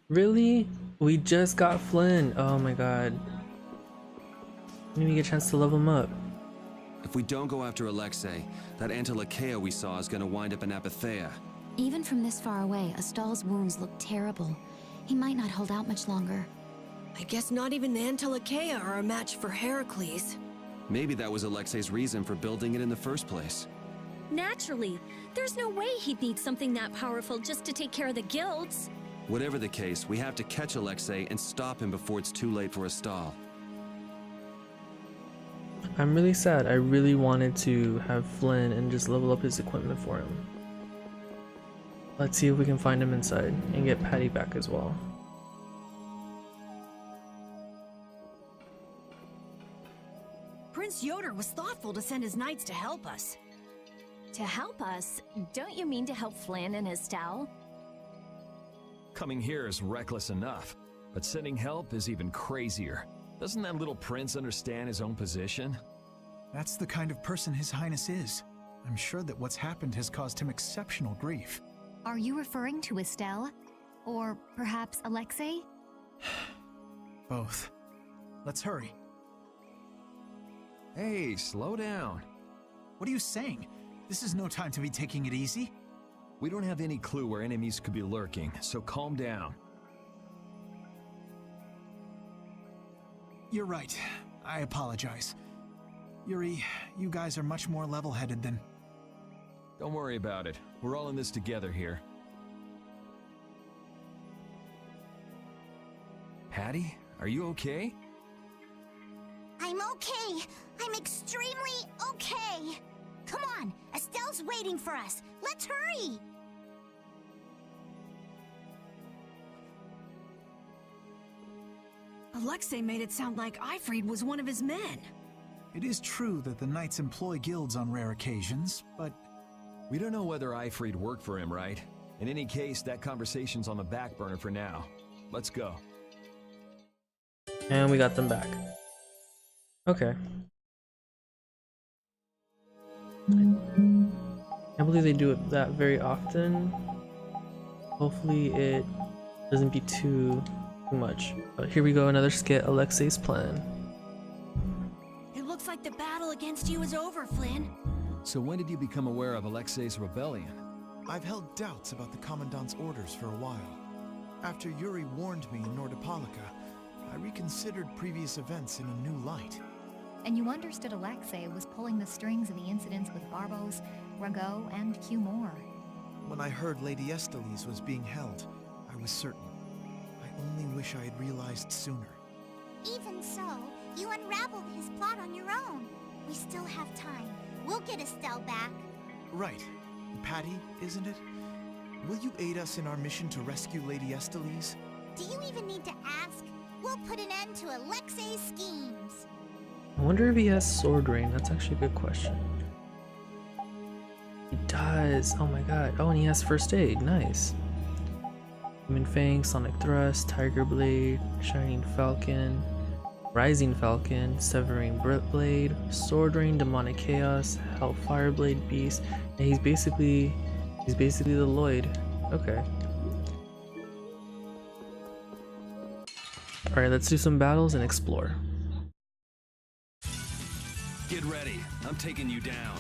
Really? We just got Flynn. Oh my god. We didn't even get a chance to level him up. If we don't go after Alexei, that Antilocheia we saw is gonna wind up in Apatheia. Even from this far away, Astal's wounds look terrible. He might not hold out much longer. I guess not even the Antilocheia are a match for Heracles. Maybe that was Alexei's reason for building it in the first place. Naturally. There's no way he'd need something that powerful just to take care of the guilds. Whatever the case, we have to catch Alexei and stop him before it's too late for Astal. I'm really sad. I really wanted to have Flynn and just level up his equipment for him. Let's see if we can find him inside and get Patty back as well. Prince Yoder was thoughtful to send his knights to help us. To help us? Don't you mean to help Flynn and Astal? Coming here is reckless enough, but sending help is even crazier. Doesn't that little prince understand his own position? That's the kind of person His Highness is. I'm sure that what's happened has caused him exceptional grief. Are you referring to Estelle? Or perhaps Alexei? Both. Let's hurry. Hey, slow down. What are you saying? This is no time to be taking it easy. We don't have any clue where enemies could be lurking, so calm down. You're right. I apologize. Yuri, you guys are much more level-headed than... Don't worry about it. We're all in this together here. Patty, are you okay? I'm okay. I'm extremely okay. Come on, Estelle's waiting for us. Let's hurry. Alexei made it sound like Ifrid was one of his men. It is true that the knights employ guilds on rare occasions, but... We don't know whether Ifrid worked for him, right? In any case, that conversation's on the back burner for now. Let's go. And we got them back. Okay. I believe they do it that very often. Hopefully it doesn't be too much. But here we go, another skit, Alexei's plan. It looks like the battle against you is over, Flynn. So when did you become aware of Alexei's rebellion? I've held doubts about the Commandant's orders for a while. After Yuri warned me in Nordopolica, I reconsidered previous events in a new light. And you understood Alexei was pulling the strings of the incidents with Barbos, Rago, and Cumor. When I heard Lady Estellise was being held, I was certain. I only wish I had realized sooner. Even so, you unraveled his plot on your own. We still have time. We'll get Estelle back. Right. Patty, isn't it? Will you aid us in our mission to rescue Lady Estellise? Do you even need to ask? We'll put an end to Alexei's schemes. I wonder if he has sword rain. That's actually a good question. He does. Oh my god. Oh, and he has first aid. Nice. Human Fang, Sonic Thrust, Tiger Blade, Shining Falcon, Rising Falcon, Severing Blade, Sword Rain, Demonic Chaos, Hellfire Blade Beast, and he's basically the Lloyd. Okay. Alright, let's do some battles and explore. Get ready. I'm taking you down.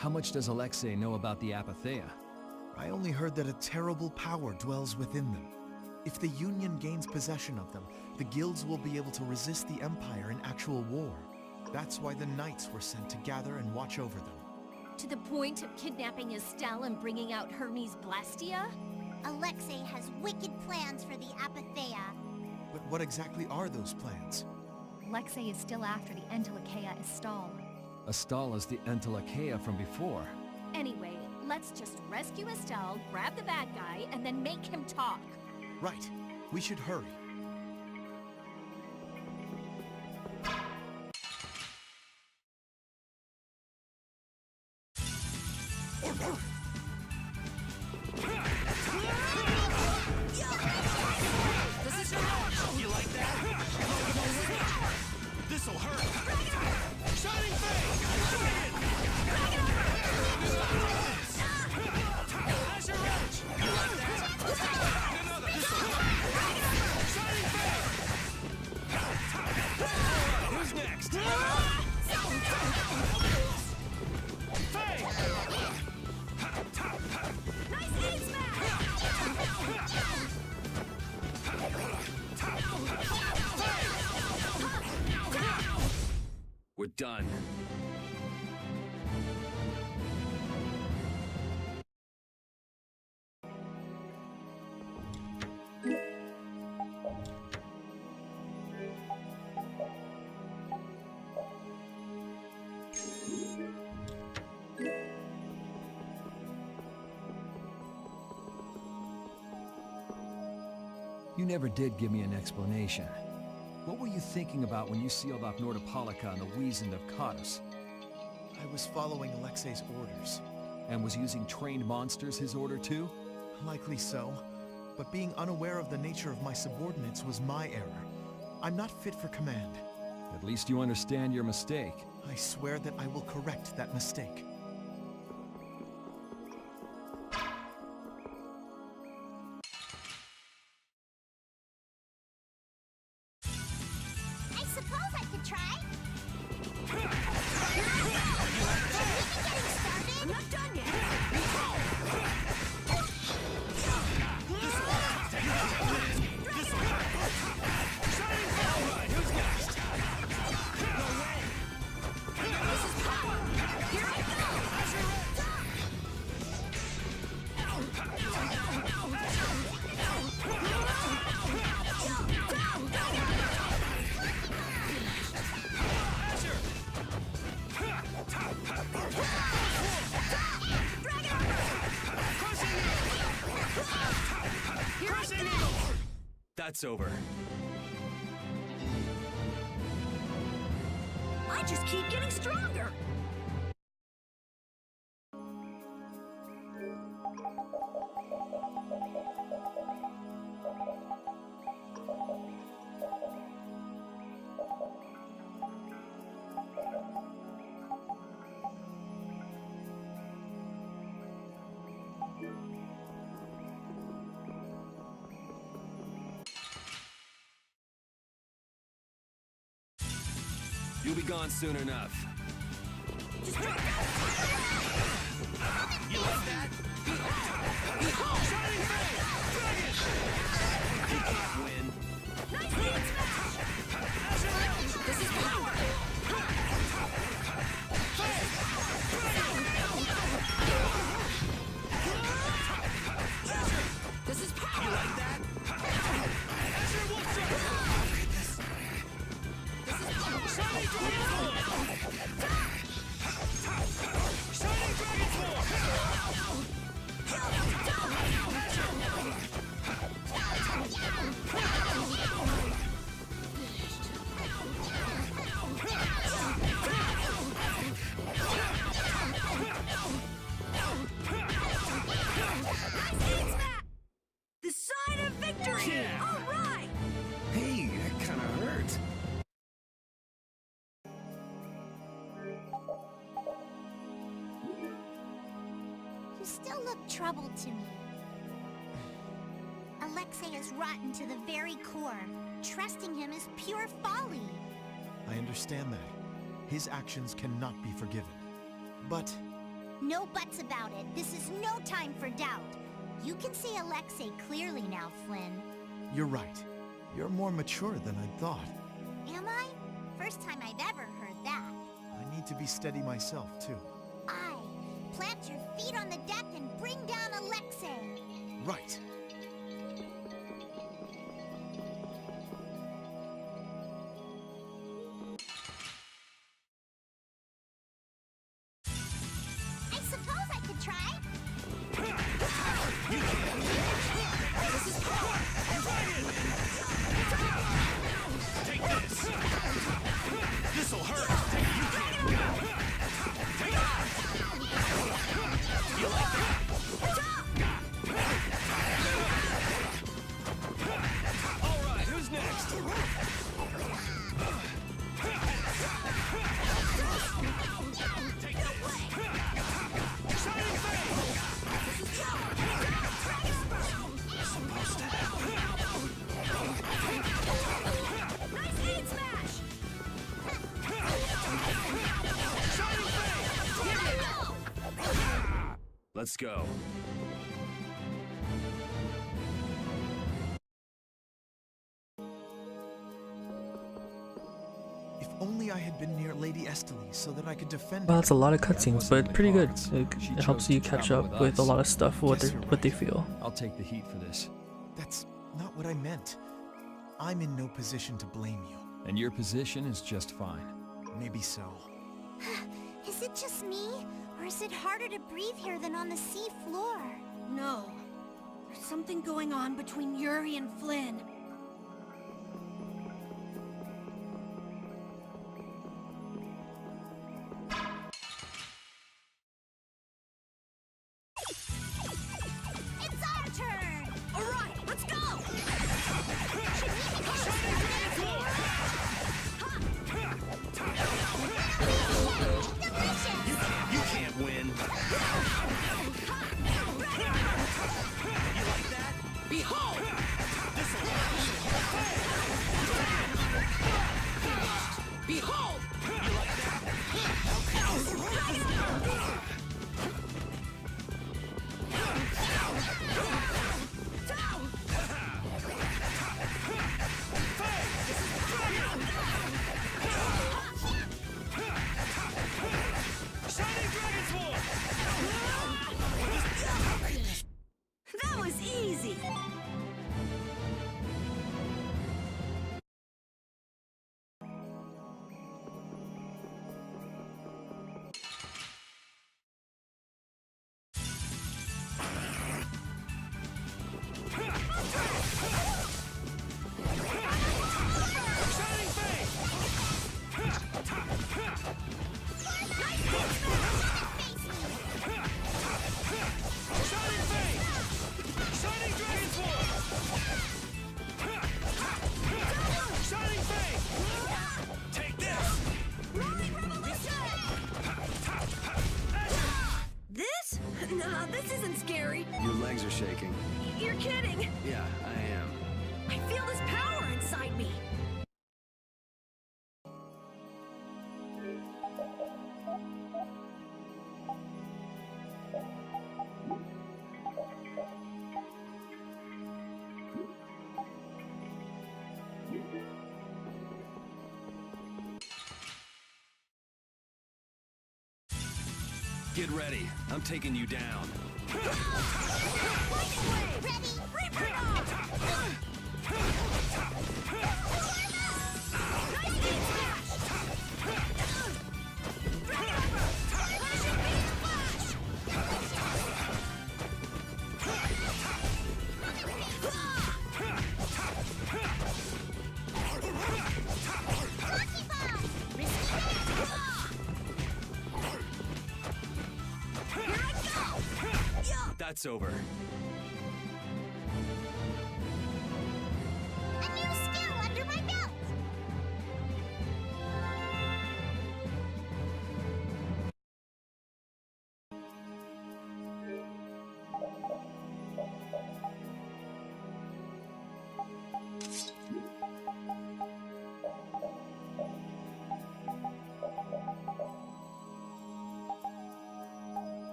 How much does Alexei know about the Apatheia? I only heard that a terrible power dwells within them. If the Union gains possession of them, the guilds will be able to resist the Empire in actual war. That's why the Knights were sent to gather and watch over them. To the point of kidnapping Estelle and bringing out Hermes Blastia? Alexei has wicked plans for the Apatheia. But what exactly are those plans? Alexei is still after the Entelecheia Estelle. Estelle is the Entelecheia from before. Anyway, let's just rescue Estelle, grab the bad guy, and then make him talk. Right. We should hurry. This is your match! You like that? This'll hurt! Shining Fang! Azure Edge! You like that? Another! This'll hurt! Shining Fang! Who's next? Fang! Nice aim smash! We're done. You never did give me an explanation. What were you thinking about when you sealed off Nordopolica and the Wiesent of Cottus? I was following Alexei's orders. And was using trained monsters his order too? Likely so. But being unaware of the nature of my subordinates was my error. I'm not fit for command. At least you understand your mistake. I swear that I will correct that mistake. I suppose I could try. I'm not done yet! Who's next? No way! This is power! Here I go! Azure That's over. I just keep getting stronger! You'll be gone soon enough. You like that? Shining Fang! Dragon! You can't win. Nice aim smash! Azure Edge! This is power! Fang! Azure! This is power! You like that? Azure Wolf Strike! Shining Dragon Form! Shining Dragon Form! The sign of victory! Yeah. All right! Hey, that kinda hurt. You still look troubled to me. Alexei is rotten to the very core. Trusting him is pure folly. I understand that. His actions cannot be forgiven. But No buts about it. This is no time for doubt. You can see Alexei clearly now, Flynn. You're right. You're more mature than I'd thought. Am I? First time I've ever heard that. I need to be steady myself, too. Aye. Plant your feet on the deck and bring down Alexei. Right. I suppose I could try. Take this! This'll hurt! You can't! Take it! You like that? Alright, who's next? Take this! Shining Face! Supposed to help. Nice aid smash! Let's go. If only I had been near Lady Esteli so that I could defend Well, her. that's a lot of cutscenes, but pretty good. It helps you catch up with a lot of stuff, what they feel. I'll take the heat for this. That's not what I meant. I'm in no position to blame you. And your position is just fine. Maybe so. Is it just me? Or is it harder to breathe here than on the sea floor? No. There's something going on between Yuri and Flynn. It's our turn! Alright, let's go! You can't win. You like that? Behold! This'll Behold! You like that? Shining Dragon Sword! That was easy! Shining Shining Face! Shining Dragon Sword! Shining Face! Take this! This? Nah, this isn't scary. Your legs are shaking. You're kidding. Yeah, I am. I feel this power inside me. Get ready. I'm taking you down. That's over. A new skill under my belt!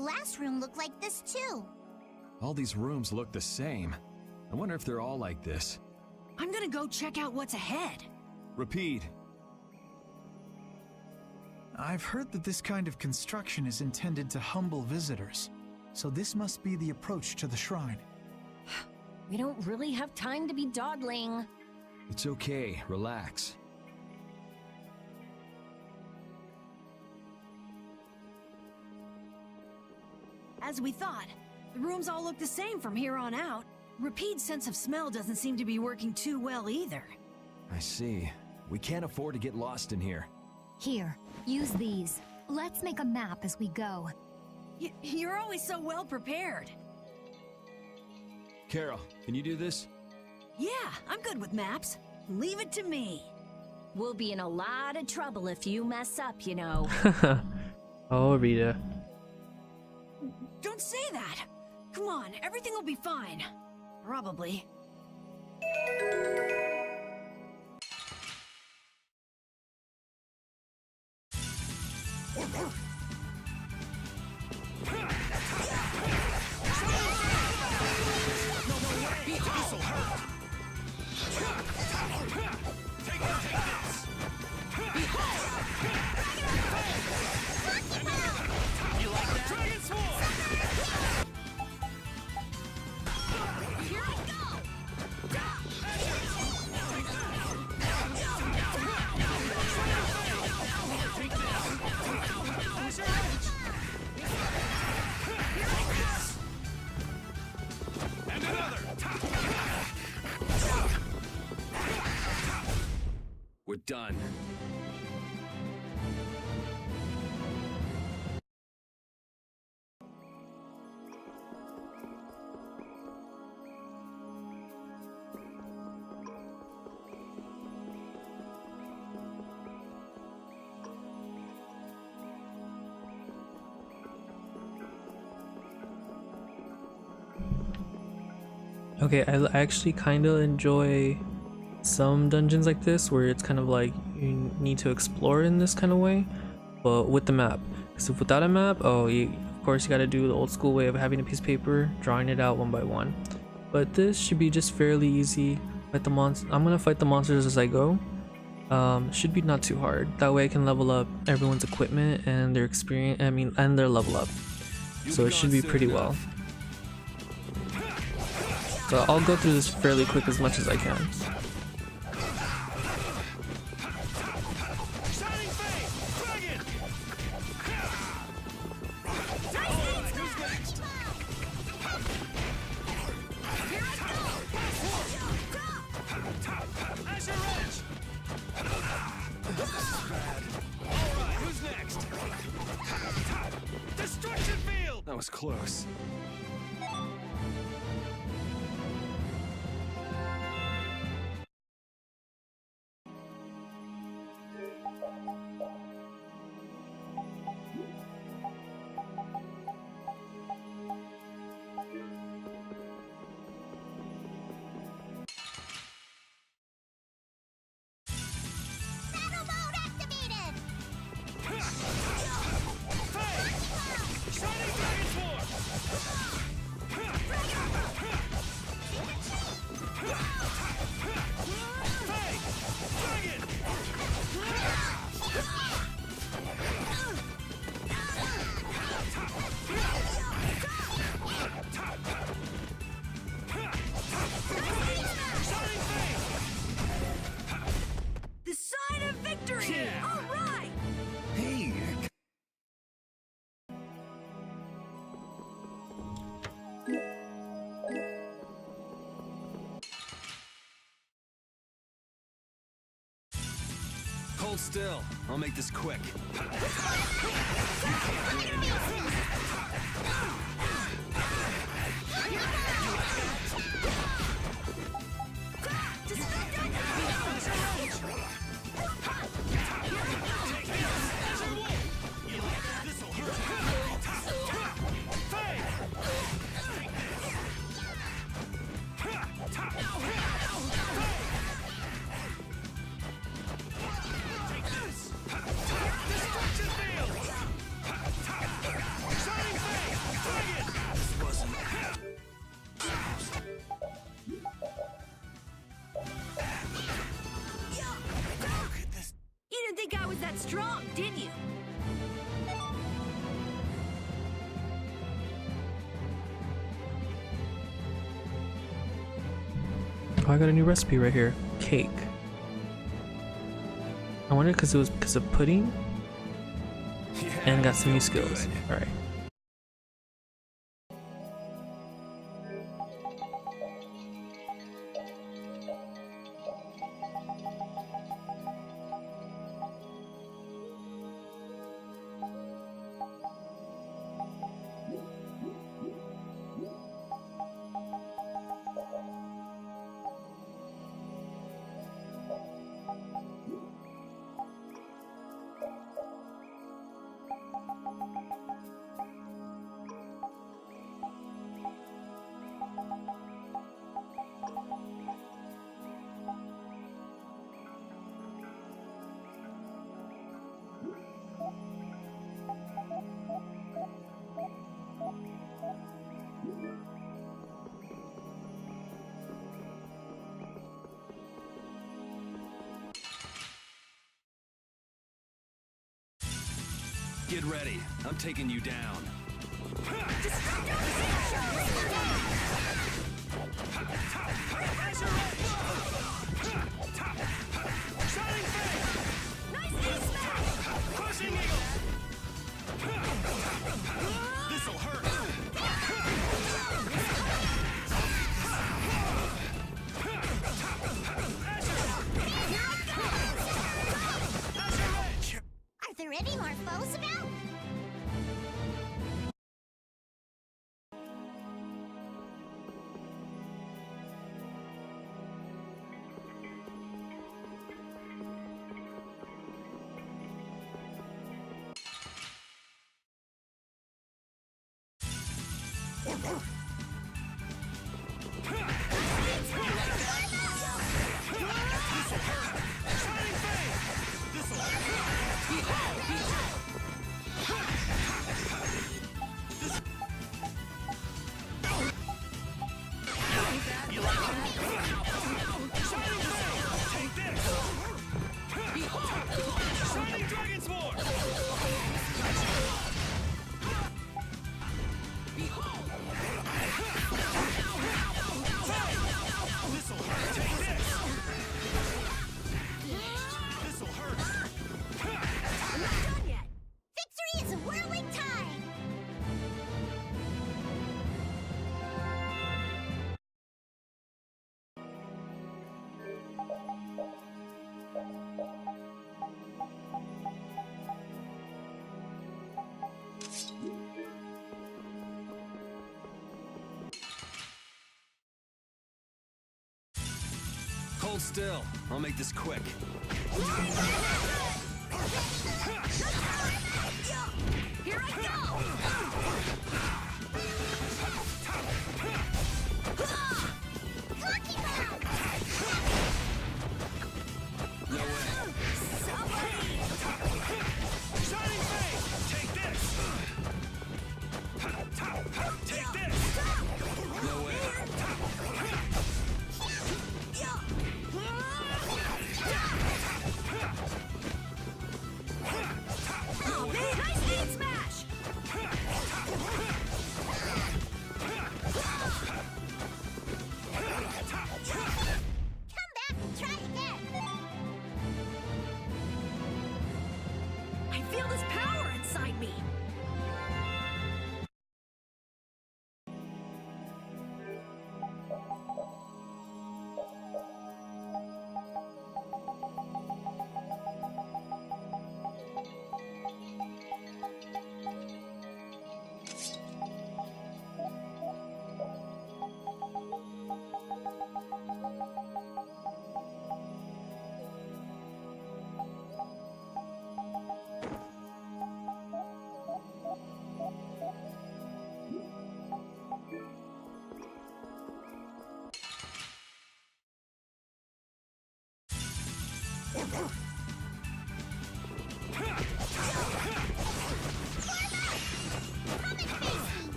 last room looked like this too. All these rooms look the same. I wonder if they're all like this. I'm gonna go check out what's ahead. Repeat. I've heard that this kind of construction is intended to humble visitors, so this must be the approach to the shrine. We don't really have time to be dawdling. It's okay. Relax. As we thought, the rooms all look the same from here on out. Repeat's sense of smell doesn't seem to be working too well either. I see. We can't afford to get lost in here. Here, use these. Let's make a map as we go. You're always so well prepared. Carol, can you do this? Yeah, I'm good with maps. Leave it to me. We'll be in a lot of trouble if you mess up, you know. Oh, Rita. Don't say that. Come on, everything will be fine. Probably. We're done. Okay, I actually kind of enjoy some dungeons like this where it's kind of like you need to explore in this kind of way, but with the map. Because if without a map, oh, of course you got to do the old school way of having a piece of paper, drawing it out one by one. But this should be just fairly easy. Fight the I'm gonna fight the monsters as I go. Should be not too hard. That way I can level up everyone's equipment and their experience. And their level up. So it should be pretty well. So I'll go through this fairly quick as much as I can. That was close. Hold still. I'll make this quick. Oh, I got a new recipe right here. Cake. I wonder because it was because of pudding. And got some new skills. Alright. Get ready. I'm taking you down. This'll hurt. Are there any more foes about? Victory is a whirling tide! Hold still. I'll make this quick. Here I go! Shining Flame! Take this! Take this! No way. Oh, man! Nice speed smash! Come back and try again! I feel this power inside me.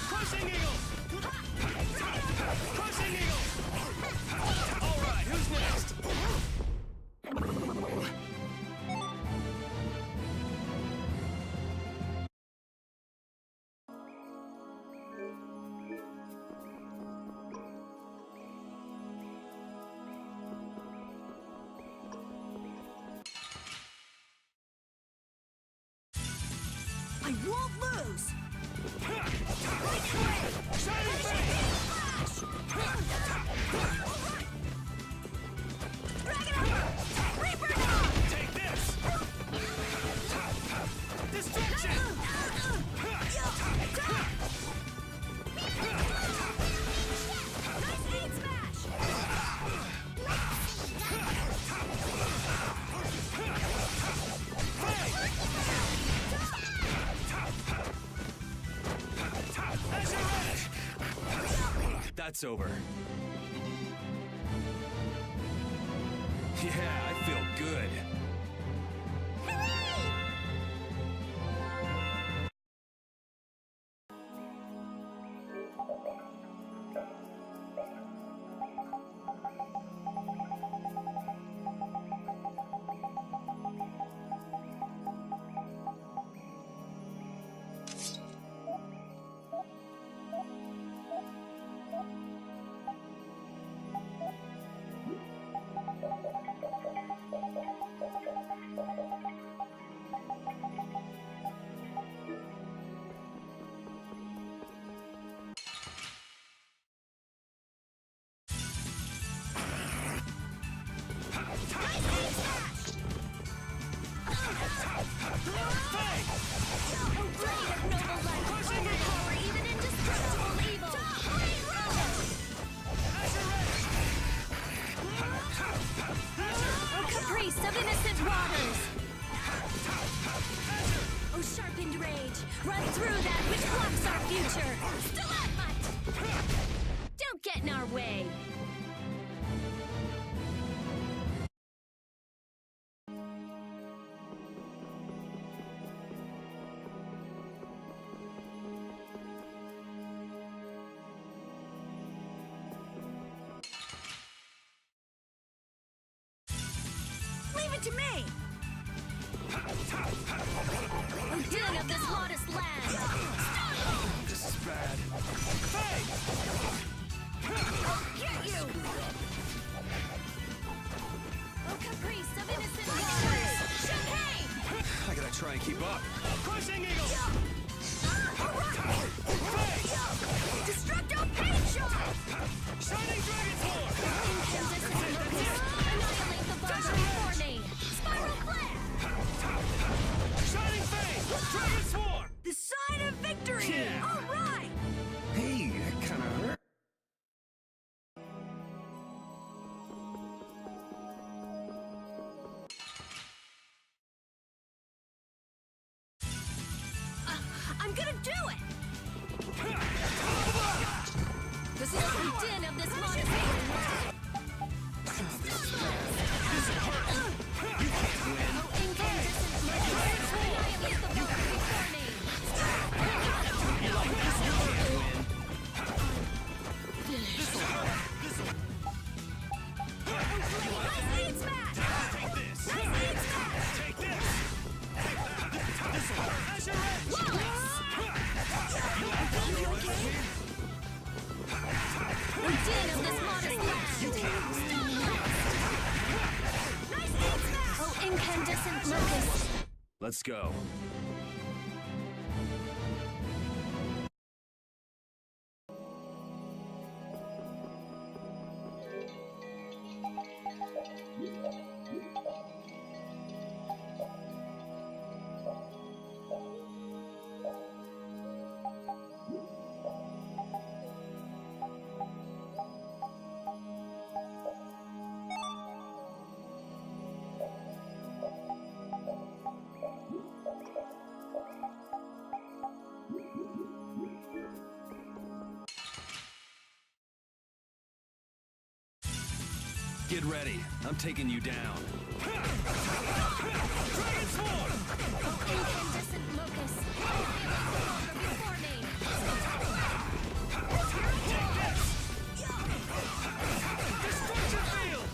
Crushing Eagle! Crushing Eagle! Alright, who's next? goes! Shining Flash! Reaper Dog! Take this! Destruction! Nice aid smash! That's over. Yeah, I feel good. Caprice of innocent waters! Oh, sharpened rage! Run through that which blocks our future! Stalagmite! Don't get in our way! Leave it to me! Oh, din of this hottest land! This is bad. I'll get you! Oh, caprice of innocent waters! Champagne! I gotta try and keep up. Crushing Eagle! Destructo paint shot! Shining Dragon Sword! Incandescent locust! Annihilate the buzzer before me! Spiral flare! Shining Fang! Dragon Swarm! The sign of victory! Yeah. All right! Hey, that kinda hurt. I'm gonna do it! This is the din of this modest land! Oh, incandescent locust! Annihilate the buzzer before me! Nice aid smash! Take this! Nice aid smash! Take this! Azure Edge! You okay? The din of this modest land! Nice aid smash! Oh, incandescent locust! Let's go. Get ready. I'm taking you down. Dragon Sword! Oh, incandescent locust! Before me! Destruction Field!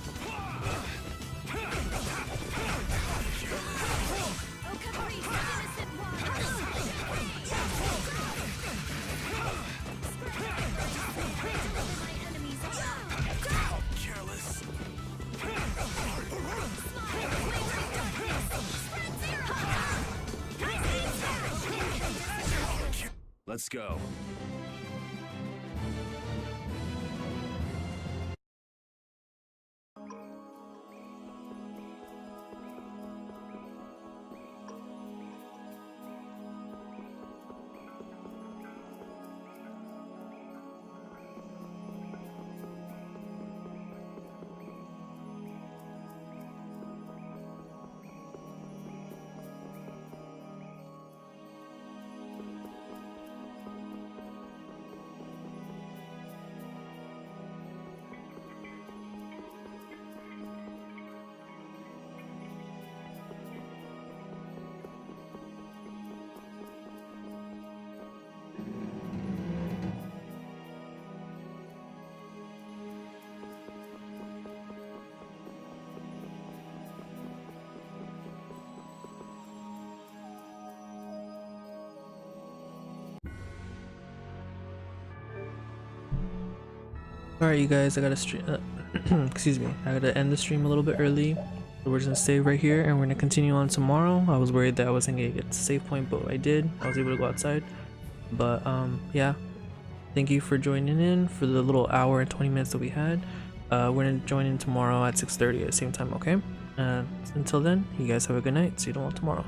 Oh, caprice of innocent waters! My enemies are Careless. Smile, wavering darkness! Spread zero! Nice aid smash! Let's go. Alright, you guys, I gotta stream. Excuse me, I gotta end the stream a little bit early. So we're just gonna save right here, and we're gonna continue on tomorrow. I was worried that I wasn't gonna get to save point, but I did. I was able to go outside. But yeah, thank you for joining in for the little hour and 20 minutes that we had. We're gonna join in tomorrow at 6:30 at the same time. Okay. Until then, you guys have a good night. See you all tomorrow.